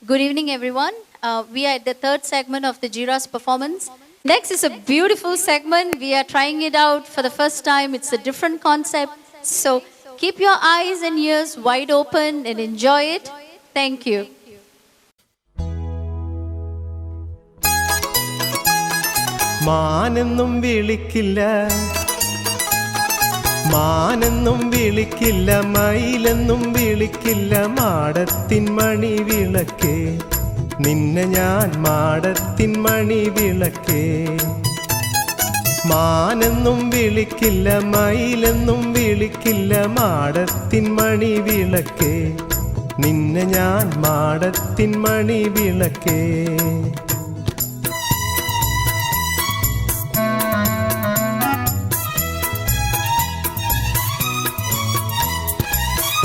Good evening, everyone. We are at the third segment of the Jira's performance. Next is a beautiful segment. We are trying it out for the first time. It's a different concept. So keep your eyes and ears wide open and enjoy it. Thank you. മാനെന്നും വിളിക്കില്ല മാനെന്നും വിളിക്കില്ല മയിലെന്നും വിളിക്കില്ല മാടത്തിൻ മണി വിളക്കേ നിന്നെ ഞാൻ മാടത്തിൻ മണി വിളക്കേ മാനെന്നും വിളിക്കില്ല മയിലെന്നും വിളിക്കില്ല മാടത്തിൻ മണി വിളക്കേ നിന്നെ ഞാൻ മാടത്തിൻ മണി വിളക്കേ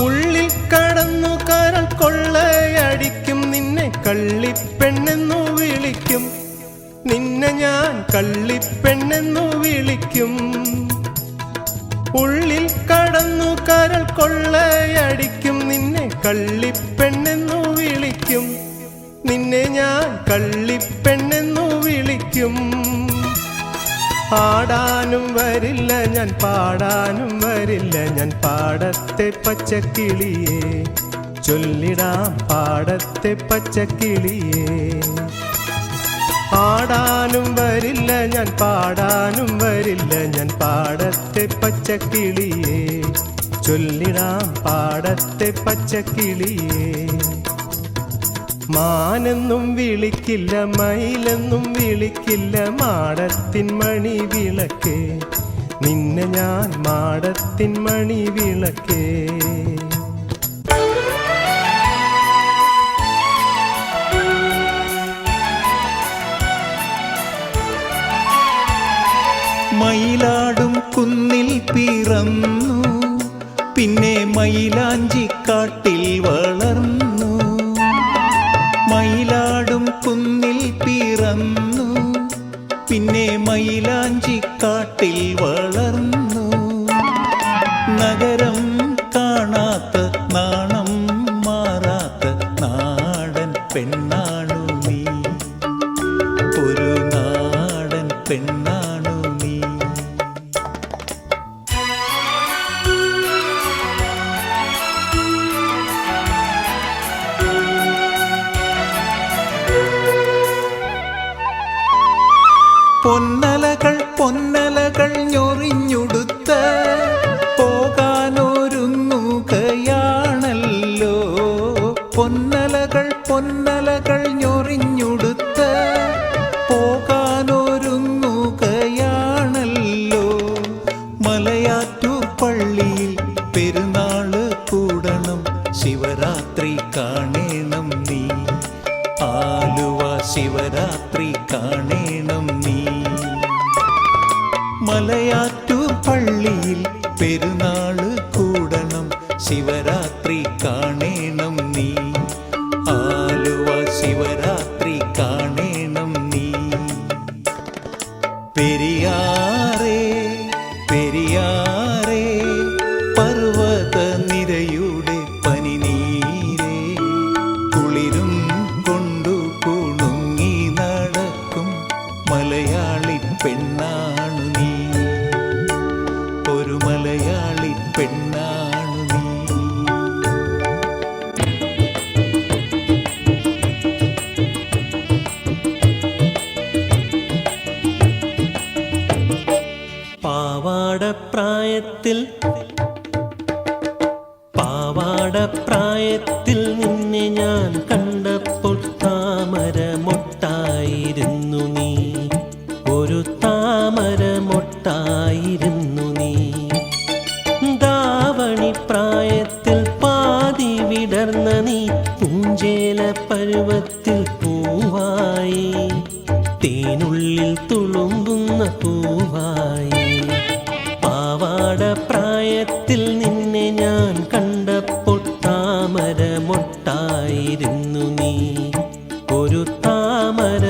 ഉള്ളിൽ കടന്നു കരൾ കൊള്ളയടിക്കും നിന്നെ കള്ളിപ്പെണ്ണെന്നു വിളിക്കും നിന്നെ ഞാൻ കള്ളിപ്പെണ്ണെന്നു വിളിക്കും ഉള്ളിൽ കടന്നു കരൾ കൊള്ളയടിക്കും നിന്നെ കള്ളിപ്പെണ്ണെന്നു വിളിക്കും നിന്നെ ഞാൻ കള്ളിപ്പെണ്ണെന്നു വിളിക്കും ആടാനും വരില്ല ഞാൻ പാടാനും വരില്ല ഞാൻ പാടത്തെ പച്ചക്കിളിയേ ചൊല്ലിടാം പാടത്തെ പച്ചക്കിളിയേ ആടാനും വരില്ല ഞാൻ പാടാനും വരില്ല ഞാൻ പാടത്തെ പച്ചക്കിളിയേ ചൊല്ലിടാം പാടത്തെ പച്ചക്കിളിയേ മാനെന്നും വിളിക്കില്ല മയിലെന്നും വിളിക്കില്ല മാടത്തിൻ മണി വിളക്കേ നിന്നെ ഞാൻ മാടത്തിൻ മണി വിളക്കേ മയിലാടും കുന്നിൽ പിറന്നു പിന്നെ മയിലാഞ്ചിക്കാട്ടിൽ വളർന്നു മയിലാടും കുന്നിൽ പിറന്നു പിന്നെ മയിലാഞ്ചിക്കാട്ടിൽ വളർന്നു നഗരം കാണാത്ത നാണം മാറാത്ത നാടൻ പെണ്ണാണു നീ ഒരു നാടൻ പെണ്ണാണു നീ പൊന്നലകൾ പൊന്നലകൾ ഞൊറിഞ്ഞുടുത്ത് പോകാനൊരുങ്ങുകയാണല്ലോ പൊന്നലകൾ പൊന്നലകൾ ഞൊറിഞ്ഞുടുത്ത് പോകാനൊരുങ്ങുകയാണല്ലോ മലയാറ്റൂർ പള്ളിയിൽ പെരുന്നാള് കൂടണം ശിവരാത്രി കാണേണം നീ ആലുവ ശിവരാത്രി കാണേണം നീ മലയാറ്റൂർ പള്ളിയിൽ പെരുന്നാള് കൂടണം ശിവരാത്രി കാണേണം നീ ആലുവ ശിവരാത്രി കാണേണം നീ പെരിയാറേ പെരിയാറേ പർവ്വത നിരയുടെ പനിനീരേ കുളിരും കൊണ്ടു കുണുങ്ങി നടക്കും മലയാളി പെണ്ണാണു നീ ഒരു മലയാളി പെണ്ണാണു നീ പാവാടപ്രായത്തിൽ പാവാടപ്രായത്തിൽ നിന്നെ ഞാൻ കണ്ടപ്പോൾ താമരമൊട്ടായിരുന്നു നീ ഒരു താമരമൊട്ടായിരുന്നു നീ ദാവണി പ്രായത്തിൽ പാതി വിടർന്ന നീ പൂഞ്ചേല പരുവത്തിൽ പൂവായി തേനുള്ളിൽ തുളുമ്പുന്ന പൂവായി പാവാടപ്രായത്തിൽ നിന്നെ ഞാൻ കണ്ടപ്പോൾ താമരമൊട്ടായിരുന്നു നീ ഒരു താമരമൊട്ടായിരുന്നു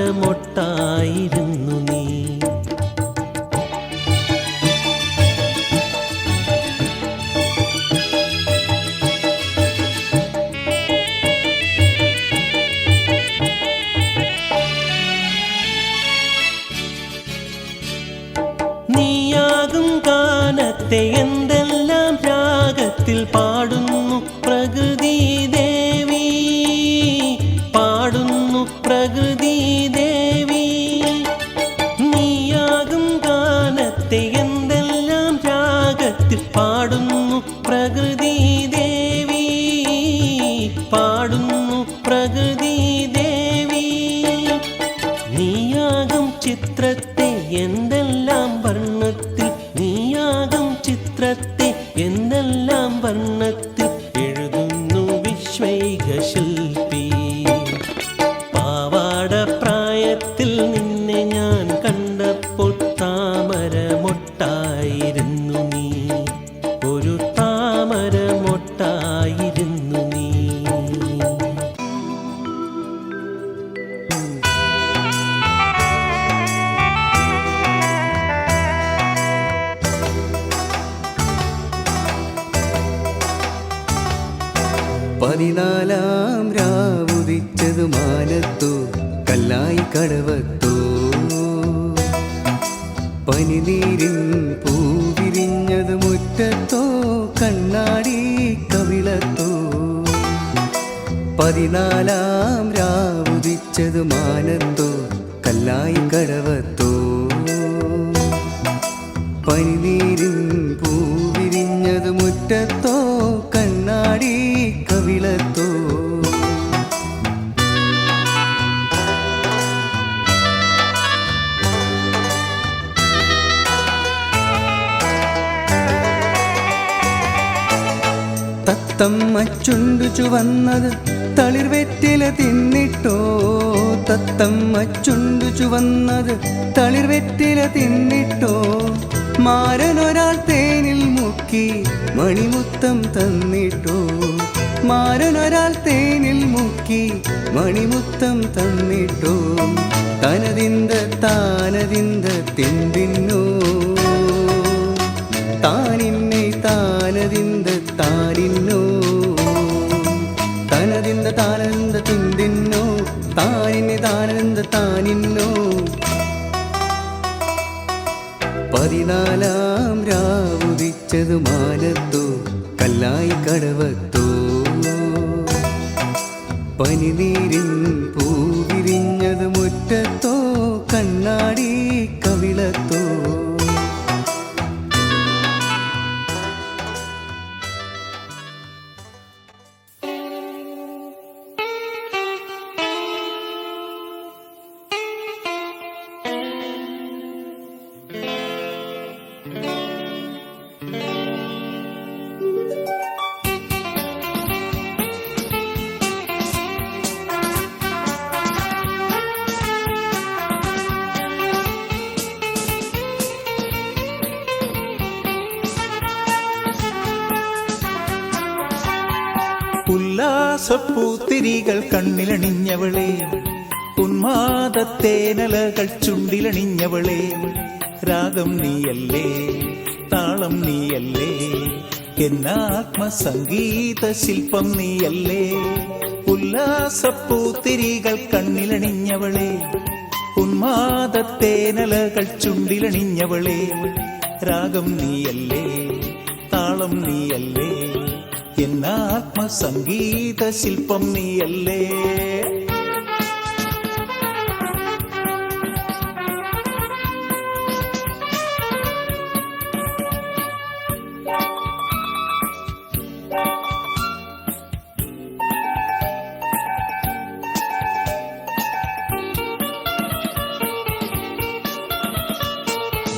നീ ചിത്രത്തെ എന്തെല്ലാം രാഗത്തിൽ പാടുന്നു പ്രകൃതി ദേവി, പാടുന്നു പ്രകൃതി ദേവി. നീയാകും ഗാനത്തെ എന്തെല്ലാം രാഗത്തിൽ പാടുന്നു പ്രകൃതി ദേവി, പാടുന്നു പ്രകൃതി ദേവി. നീയാകും ചിത്രത്തെ എന്തെല്ലാം വർണ്ണത്തിൽ, നീയാകും ചിത്രത്തെ എന്തെല്ലാം വർണ്ണത്തിൽ എഴുതുന്നു വിശ്വൈക ശില്പി. പാവാട പ്രായത്തിൽ നിന്നെ ഞാൻ കണ്ടപ്പോൾ താമര മൊട്ടായിരുന്നു നീ, ഒരു താമര മൊട്ടായിരുന്നു നീ. പതിനാലാം രാവുദിച്ചതു മാനത്തോ കല്ലായി കടവത്തോ, പനിനീരിൻ പൂവിരിഞ്ഞതു മുറ്റത്തോ കണ്ണാടി കവിളത്തോ. പതിനാലാം രാവുദിച്ചതു മാനത്തോ കല്ലായി കടവത്തോ, പനിനീരിൻ പൂവിരിഞ്ഞതു മുറ്റത്തോ കണ്ണാടി കവിളത്തോ. തത്തമ്മ ചുണ്ടു ചുവന്നത് തളിർവെറ്റില തിന്നിട്ടോ, തത്തമ്മ ചുണ്ടു ചുവന്നത് തളിർവെറ്റില തിന്നിട്ടോ. മാരനൊരാൾ തേനിൽ മുക്കി മണിമുത്തം തന്നിട്ടോ, മാരനൊരാൾ തേനിൽ മുക്കി മണിമുത്തം തന്നിട്ടോ. തനതിന്ത താനതിന്ത തിന്തിന്നോ, താനിന്നെ താനതിന്ത താനിന്നോ, തനതിന്ത താനന്ത തിന്തിന്നോ, താനിന്നെ താനന്ത താനിന്നോ. പതിനാലാം രാവുദിച്ചതു മാനത്തോ കല്ലായി കടവത്തോ, പനിനീരിൻ പൂവിരിഞ്ഞതു മുറ്റത്തോ കണ്ണാടി കവിളത്തോ. ഉല്ലാസപ്പൂത്തിരികൾ കണ്ണിലണിഞ്ഞവളെ, ഉന്മാദത്തേനലകൾ ചുണ്ടിലണിഞ്ഞവളെ. രാഗം നീയല്ലേ, താളം നീയല്ലേ, എന്നാത്മസംഗീത ശില്പം നീയല്ലേ. ഉല്ലാസപ്പൂത്തിരികൾ കണ്ണിലണിഞ്ഞവളെ, ഉന്മാദത്തേനലകൾ ചുണ്ടിലണിഞ്ഞവളെ. രാഗം നീയല്ലേ, താളം നീയല്ലേ, എന്നാത്മസംഗീത ശില്പം നീയല്ലേ.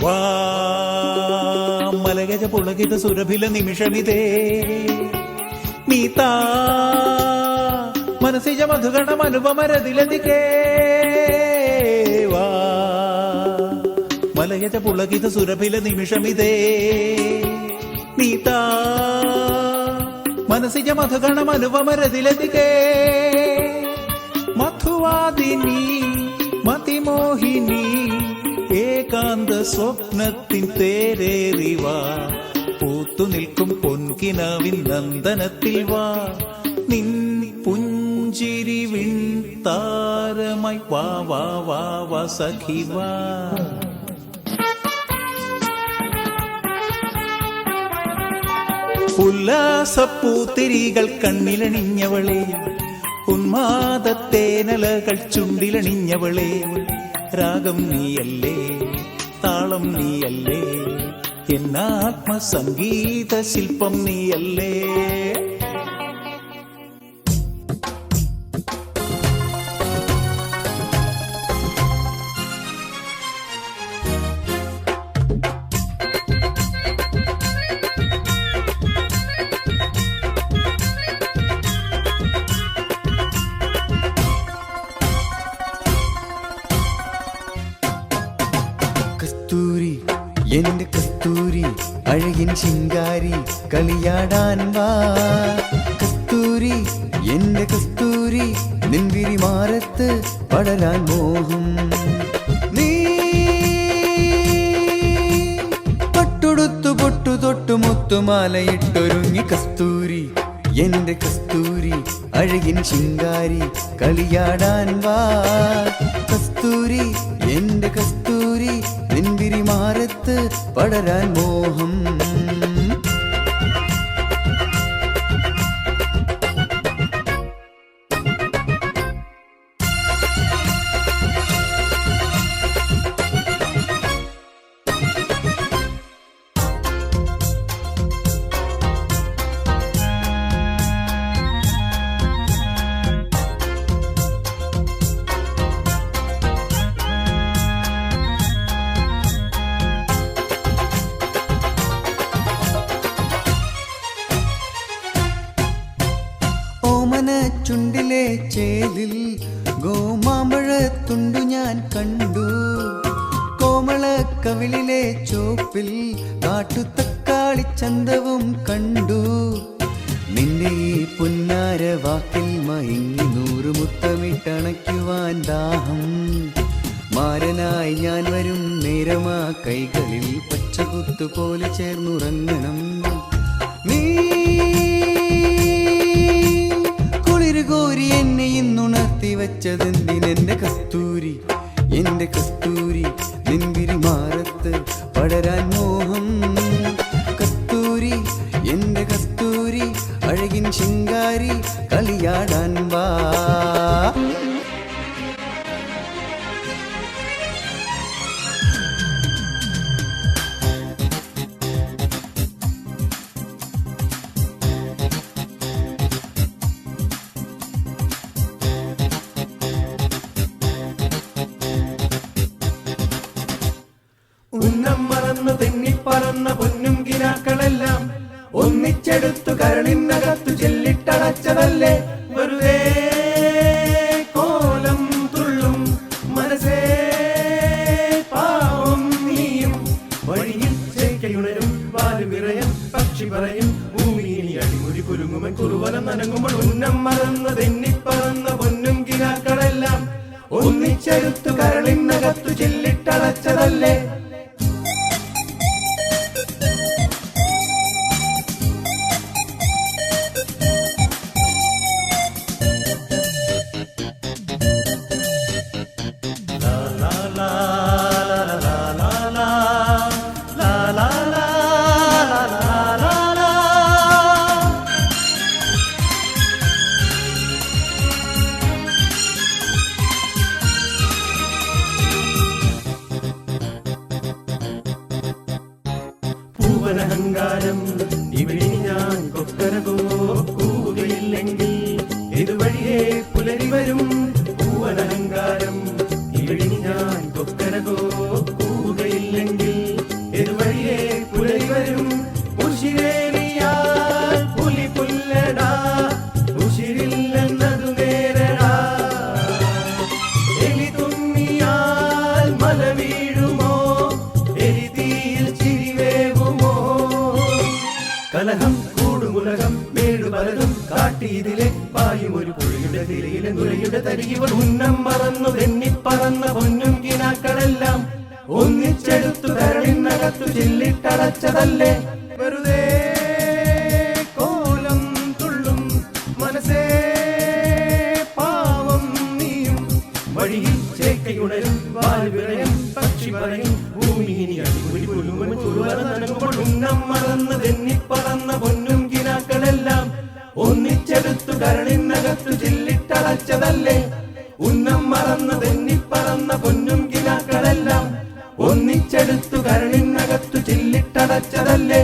വാ മലഗജ പുളകിത സുരഭില നിമിഷമിതേ, നീതാ മനസിജ മധുഗണം അനുപമരതിലതികേ. വാ മലയജ പുളകിത സുരഭില നിമിഷമിതേ, നീതാ മനസിജ മധുഗണം അനുപമരതിലതികേ. മധുവാദിനി മതിമോഹിനി ഏകാന്ത സ്വപ്നത്തിൻ തേരേറിവാ. പൂത്തു നിൽക്കും പൊൻകിനാവിൻ നന്ദനത്തിൽ വാ. നിൻ പുഞ്ചിരി വിൺ താരമായി വാ വാ വാ വാ സഖി വാ. ഉല്ലാസപ്പൂത്തിരികൾ കണ്ണിലണിഞ്ഞവളെ, ഉന്മാദത്തേനലകൾ ചുണ്ടിലണിഞ്ഞവളെ, രാഗം നീയല്ലേ, താളം നീയല്ലേ, എന്നാത്മസംഗീത ശില്പം നീയല്ലേ. കസ്തൂരി എന്റെ കസ്തൂരി അഴകിൻ ശിങ്കാരി കളിയാടാൻ വാ. കസ്തൂരി എന്റെ കസ്തൂരി നിൻവിരി മാറത്ത് പടരാൻ മോഹം. നീ പട്ടുടുത്തു പൊട്ടു തൊട്ടു മുത്തുമാലയിട്ടൊരുങ്ങി കസ്തൂരി എന്റെ കസ്തൂരി അഴകിൻ ശിങ്കാരി കളിയാടാൻ വാ. കസ്തൂരി എന്റെ കസ്തൂരി നിൻവിരി മാറത്ത് പടരാൻ മോഹം. ചുണ്ടിലെ ചേലിൽ ഗോമാമ്പഴത്തുണ്ടു ഞാൻ കണ്ടു. കോമള കവിളിലെ ചോപ്പിൽ കാട്ടുതക്കാളി ചന്തവും കണ്ടു. നിന്റെ ഈ പുന്നാര വാക്കിൽ മയങ്ങി 100 മുത്തമിട്ടണയ്ക്കുവാൻ ദാഹം. മാരനായി ഞാൻ വരും നേരമാ കൈകളിൽ പച്ചകുത്തുപോലെ ചേർന്നുറങ്ങണം. നീ കുളിരുകോരി എന്നെ ഇന്നുണർത്തി വെച്ചതെന്തിനെന്റെ കസ്തൂരി എന്റെ കസ്തൂരി നിൻവിരി മാറത്ത് പടരാൻ മോഹം. കസ്തൂരി എന്റെ കസ്തൂരി അഴകിൻ ശിങ്കാരി കളിയാടാൻ വാ. ഉന്നം മറന്നു തെന്നിപ്പറന്ന പൊന്നും കിനാക്കളെല്ലാം ഒന്നിച്ചെടുത്തു കരളിനകത്തു ചെല്ലിട്ടടച്ചതല്ലേ. വെറുതെ കോലം തുള്ളും മനസ്സേ പാവം നീയും. വഴിയിൽ ചേക്കയുണരും വാലുവിറയും പക്ഷി പറയും ഭൂമിയിനി അടിമുടി കുലുങ്ങുമൻ കുറുവനം നനങ്ങുമ്പോൾ. ഉന്നം മറന്നു തെന്നിപ്പറന്ന പൊന്നും കിനാക്കളെല്ലാം ഒന്നിച്ചെടുത്തു കരളിനകത്തു ചെല്ലിട്ടടച്ചതല്ലേ. പൂവനഹങ്കാരം ഇവിടെ ഞാൻ കൊക്കരകോ കൂകയില്ലെങ്കിൽ ഇതുവഴിയേ പുലരി വരും. പൂവനഹങ്കാരം ഇവിടെ ഞാൻ കൊക്കരകോ കൂകയില്ലെങ്കിൽ ഇതുവഴിയേ പുലരി വരും. ഉശിരേറിയാൽ പുലി പുല്ലടാ, ഉശിരില്ലെന്നതു നേരടാ. എലി തുമ്മിയാൽ മല വീഴുമോ, എരിതീയിൽ ചിരിവേവുമോ. കലഹം കൂടുമുലകം മേടു പലതും കാട്ടിയതിലെ പായും ഒരു പുഴയുടെ തിരയിലെ നുരയുടെ തരികിവൾ. ഉന്നം മറന്നു തെന്നിപ്പറന്ന പൊന്നും കിനാക്കളെല്ലാം ഒന്നിച്ചെടുത്തു കരളിനകത്തു ചെല്ലിട്ടടച്ചതല്ലേ. വെറുതെ കോലം തുള്ളും മനസ്സേ പാവം നീയും. വഴിയിൽ ചേക്കയുണരും വാലുവിറയും പക്ഷി പറയും ഭൂമിയിനി അടിമുടി കുലുങ്ങുമൻ കുറുവനം നനങ്ങുമ്പോൾ. ഉന്നം മറന്നു തെന്നിപ്പറന്ന പൊന്നും വന്നതല്ലേ ഉന്നം മറന്ന് തെന്നിപ്പറന്ന പൊന്നും കിനാക്കളെല്ലാം ഒന്നിച്ചെടുത്തു കരളിനകത്തു ചില്ലിട്ടടച്ചതല്ലേ